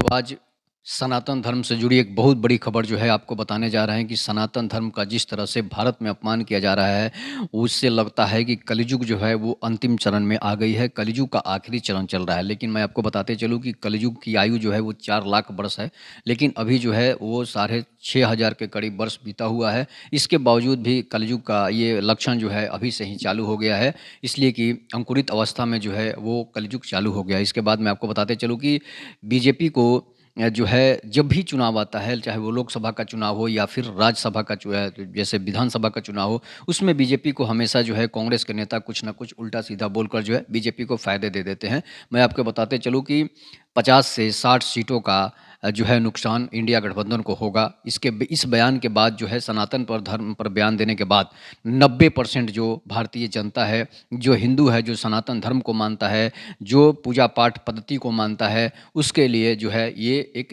तो आज सनातन धर्म से जुड़ी एक बहुत बड़ी खबर जो है आपको बताने जा रहे हैं कि सनातन धर्म का जिस तरह से भारत में अपमान किया जा रहा है, उससे लगता है कि कलियुग जो है वो अंतिम चरण में आ गई है। कलियुग का आखिरी चरण चल रहा है। लेकिन मैं आपको बताते चलूँ कि कलियुग की आयु जो है वो 4 लाख वर्ष है। लेकिन अभी जो है वो साढ़े 6,000 के करीब वर्ष बीता हुआ है। इसके बावजूद भी कलियुग का ये लक्षण जो है अभी से ही चालू हो गया है। इसलिए कि अंकुरित अवस्था में जो है वो कलियुग चालू हो गया है। इसके बाद मैं आपको बताते चलूँ कि बीजेपी को जो है जब भी चुनाव आता है, चाहे वो लोकसभा का चुनाव हो या फिर राज्यसभा का जैसे विधानसभा का चुनाव हो, उसमें बीजेपी को हमेशा जो है कांग्रेस के नेता कुछ ना कुछ उल्टा-सीधा बोलकर जो है बीजेपी को फ़ायदे दे देते हैं। मैं आपको बताते चलूँ कि 50 से 60 सीटों का जो है नुकसान इंडिया गठबंधन को होगा। इस बयान के बाद जो है सनातन पर धर्म पर बयान देने के बाद 90% जो भारतीय जनता है, जो हिंदू है, जो सनातन धर्म को मानता है, जो पूजा पाठ पद्धति को मानता है, उसके लिए जो है ये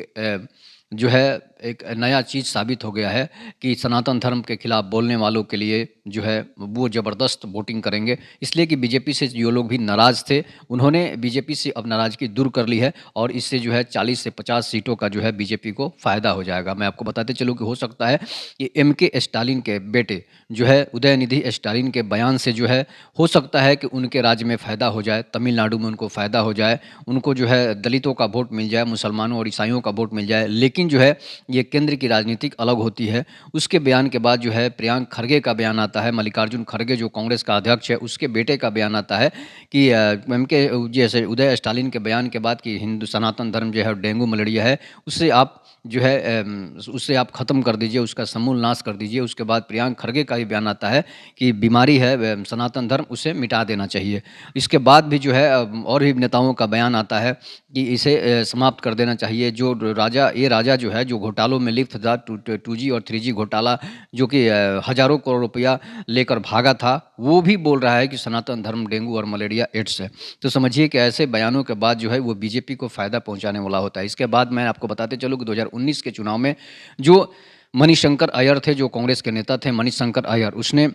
जो है एक नया चीज़ साबित हो गया है कि सनातन धर्म के खिलाफ बोलने वालों के लिए जो है वो ज़बरदस्त वोटिंग करेंगे। इसलिए कि बीजेपी से जो लोग भी नाराज़ थे, उन्होंने बीजेपी से अब नाराज़गी दूर कर ली है और इससे जो है 40 से 50 सीटों का जो है बीजेपी को फ़ायदा हो जाएगा। मैं आपको बताते चलूँ कि हो सकता है कि एमके स्टालिन के बेटे जो है उदयनिधि स्टालिन के बयान से जो है हो सकता है कि उनके राज्य में फ़ायदा हो जाए, तमिलनाडु में उनको फ़ायदा हो जाए, उनको जो है दलितों का वोट मिल जाए, मुसलमानों और ईसाइयों का वोट मिल जाए। लेकिन जो है ये केंद्र की राजनीतिक अलग होती है। उसके बयान के बाद जो है प्रियंक खरगे का बयान आता है, मल्लिकार्जुन खरगे जो कांग्रेस का अध्यक्ष है, उसके बेटे का बयान आता है कि उनके जैसे उदय स्टालिन के बयान के बाद कि हिंदू सनातन धर्म जो है डेंगू मलेरिया है, उससे आप जो है उससे आप ख़त्म कर दीजिए, उसका समूल नाश कर दीजिए। उसके बाद प्रियंक खरगे का भी बयान आता है कि बीमारी है सनातन धर्म, उसे मिटा देना चाहिए। इसके बाद भी जो है और भी नेताओं का बयान आता है कि इसे समाप्त कर देना चाहिए। जो राजा जो है जो घोटालों में लिप्त था, 2G और 3G घोटाला, जो कि हज़ारों करोड़ रुपया लेकर भागा था, वो भी बोल रहा है कि सनातन धर्म डेंगू और मलेरिया एड्स है। तो समझिए कि ऐसे बयानों के बाद जो है वो बीजेपी को फ़ायदा पहुंचाने वाला होता है। इसके बाद मैं आपको बताते चलूँ कि 2019 के चुनाव में जो मणिशंकर अय्यर थे, जो कांग्रेस के नेता थे मणिशंकर अय्यर, उसने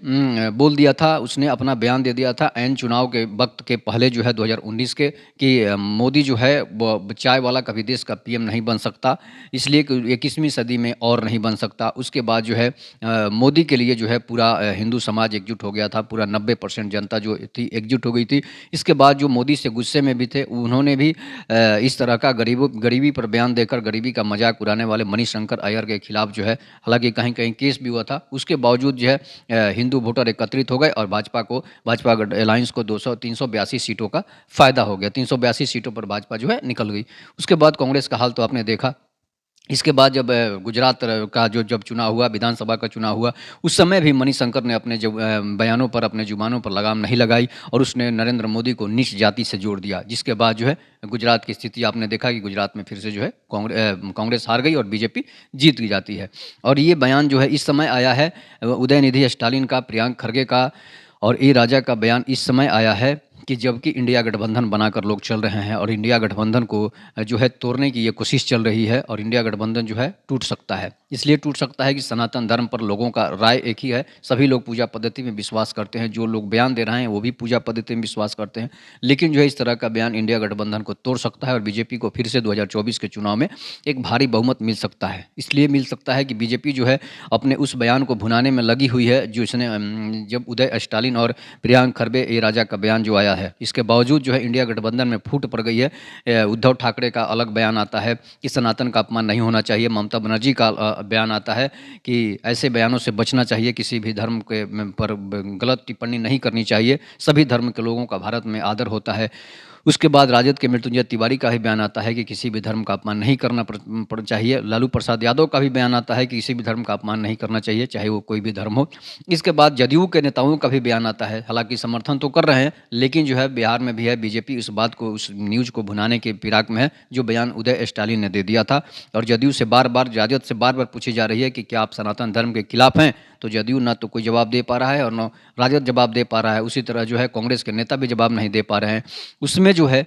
बोल दिया था, उसने अपना बयान दे दिया था ऐन चुनाव के वक्त के पहले जो है 2019 के कि मोदी जो है वो चाय वाला कभी देश का पीएम नहीं बन सकता, इसलिए कि 21वीं सदी में और नहीं बन सकता। उसके बाद जो है मोदी के लिए जो है पूरा हिंदू समाज एकजुट हो गया था, पूरा 90% जनता जो थी एकजुट हो गई थी। इसके बाद जो मोदी से गुस्से में भी थे, उन्होंने भी इस तरह का गरीबी पर बयान देकर गरीबी का मजाक उड़ाने वाले मणिशंकर अय्यर के खिलाफ जो है, हालांकि कहीं-कहीं केस भी हुआ था, उसके बावजूद जो है हिंदू वोटर एकत्रित हो गए और भाजपा अलायंस को 382 सीटों का फ़ायदा हो गया। 382 सीटों पर भाजपा जो है निकल गई। उसके बाद कांग्रेस का हाल तो आपने देखा। इसके बाद जब गुजरात का जब चुनाव हुआ, विधानसभा का चुनाव हुआ, उस समय भी मणिशंकर ने अपने बयानों पर, अपने जुबानों पर लगाम नहीं लगाई और उसने नरेंद्र मोदी को नीच जाति से जोड़ दिया। जिसके बाद जो है गुजरात की स्थिति आपने देखा कि गुजरात में फिर से जो है कांग्रेस हार गई और बीजेपी जीत जाती है। और ये बयान जो है इस समय आया है उदयनिधि स्टालिन का, प्रियंक खरगे का और ए राजा का बयान इस समय आया है कि जबकि इंडिया गठबंधन बनाकर लोग चल रहे हैं और इंडिया गठबंधन को जो है तोड़ने की ये कोशिश चल रही है और इंडिया गठबंधन जो है टूट सकता है। इसलिए टूट सकता है कि सनातन धर्म पर लोगों का राय एक ही है, सभी लोग पूजा पद्धति में विश्वास करते हैं, जो लोग बयान दे रहे हैं वो भी पूजा पद्धति में विश्वास करते हैं। लेकिन जो है इस तरह का बयान इंडिया गठबंधन को तोड़ सकता है और बीजेपी को फिर से 2024 के चुनाव में एक भारी बहुमत मिल सकता है। इसलिए मिल सकता है कि बीजेपी जो है अपने उस बयान को भुनाने में लगी हुई है, जो इसने जब उदय स्टालिन और प्रियंक खरगे ए राजा का बयान जो आया है, इसके बावजूद जो है इंडिया गठबंधन में फूट पड़ गई है। उद्धव ठाकरे का अलग बयान आता है कि सनातन का अपमान नहीं होना चाहिए। ममता बनर्जी का बयान आता है कि ऐसे बयानों से बचना चाहिए, किसी भी धर्म के पर गलत टिप्पणी नहीं करनी चाहिए, सभी धर्म के लोगों का भारत में आदर होता है। उसके बाद राजद के मृत्युंजय तिवारी का भी बयान आता है कि किसी भी धर्म का अपमान नहीं करना चाहिए। लालू प्रसाद यादव का भी बयान आता है कि किसी भी धर्म का अपमान नहीं करना चाहिए, चाहे वो कोई भी धर्म हो। इसके बाद जदयू के नेताओं का भी बयान आता है, हालांकि समर्थन तो कर रहे हैं, लेकिन जो है बिहार में भी है बीजेपी इस बात को, उस न्यूज़ को भुनाने के फिराक में है जो बयान उदय स्टालिन ने दे दिया था। और जदयू से राजद से बार बार पूछी जा रही है कि क्या आप सनातन धर्म के खिलाफ हैं, तो जदयू ना तो कोई जवाब दे पा रहा है और न राजद जवाब दे पा रहा है। उसी तरह जो है कांग्रेस के नेता भी जवाब नहीं दे पा रहे हैं। उसमें जो है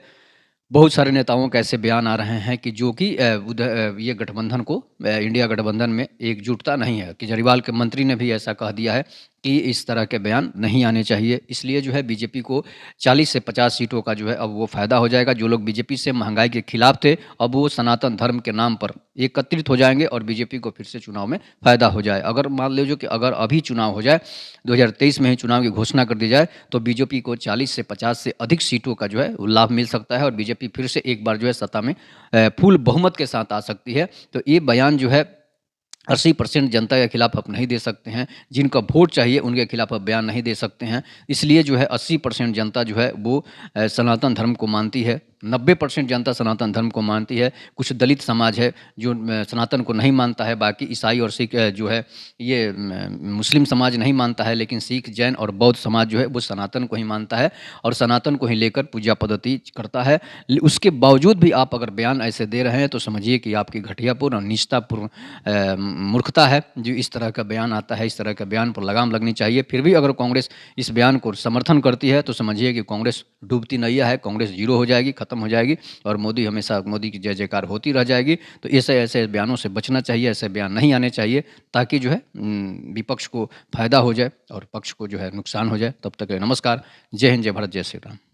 बहुत सारे नेताओं के ऐसे बयान आ रहे हैं कि जो कि ये गठबंधन को इंडिया गठबंधन में एकजुटता नहीं है। केजरीवाल के मंत्री ने भी ऐसा कह दिया है कि इस तरह के बयान नहीं आने चाहिए। इसलिए जो है बीजेपी को 40 से 50 सीटों का जो है अब वो फ़ायदा हो जाएगा। जो लोग बीजेपी से महँगाई के खिलाफ थे, अब वो सनातन धर्म के नाम पर एकत्रित हो जाएँगे और बीजेपी को फिर से चुनाव में फ़ायदा हो जाए। अगर मान लीजिए कि अगर अभी चुनाव हो जाए, 2023 में ही चुनाव की घोषणा कर दी जाए, तो बीजेपी को 40 से 50 से अधिक सीटों का जो है वो लाभ मिल सकता है और बीजेपी फिर से एक बार जो है सत्ता में फुल बहुमत के साथ आ सकती है। तो ये बयान जो है 80% जनता के खिलाफ आप नहीं दे सकते हैं। जिनका वोट चाहिए उनके खिलाफ आप बयान नहीं दे सकते हैं। इसलिए जो है 80% जनता जो है वो सनातन धर्म को मानती है। 90% जनता सनातन धर्म को मानती है। कुछ दलित समाज है जो सनातन को नहीं मानता है। बाकी ईसाई और सिख जो है ये मुस्लिम समाज नहीं मानता है, लेकिन सिख, जैन और बौद्ध समाज जो है वो सनातन को ही मानता है और सनातन को ही लेकर पूजा पद्धति करता है। उसके बावजूद भी आप अगर बयान ऐसे दे रहे हैं तो समझिए कि आपकी घटियापूर्ण और निष्ठापूर्ण मूर्खता है जो इस तरह का बयान आता है। इस तरह के बयान पर लगाम लगनी चाहिए। फिर भी अगर कांग्रेस इस बयान को समर्थन करती है तो समझिए कि कांग्रेस डूबती नैया है, कांग्रेस जीरो हो जाएगी, खत्म हो जाएगी और मोदी हमेशा मोदी की जय जयकार होती रह जाएगी। तो ऐसे ऐसे बयानों से बचना चाहिए, ऐसे बयान नहीं आने चाहिए ताकि जो है विपक्ष को फायदा हो जाए और पक्ष को जो है नुकसान हो जाए। तब तक नमस्कार, जय हिंद, जय भारत, जय श्री राम।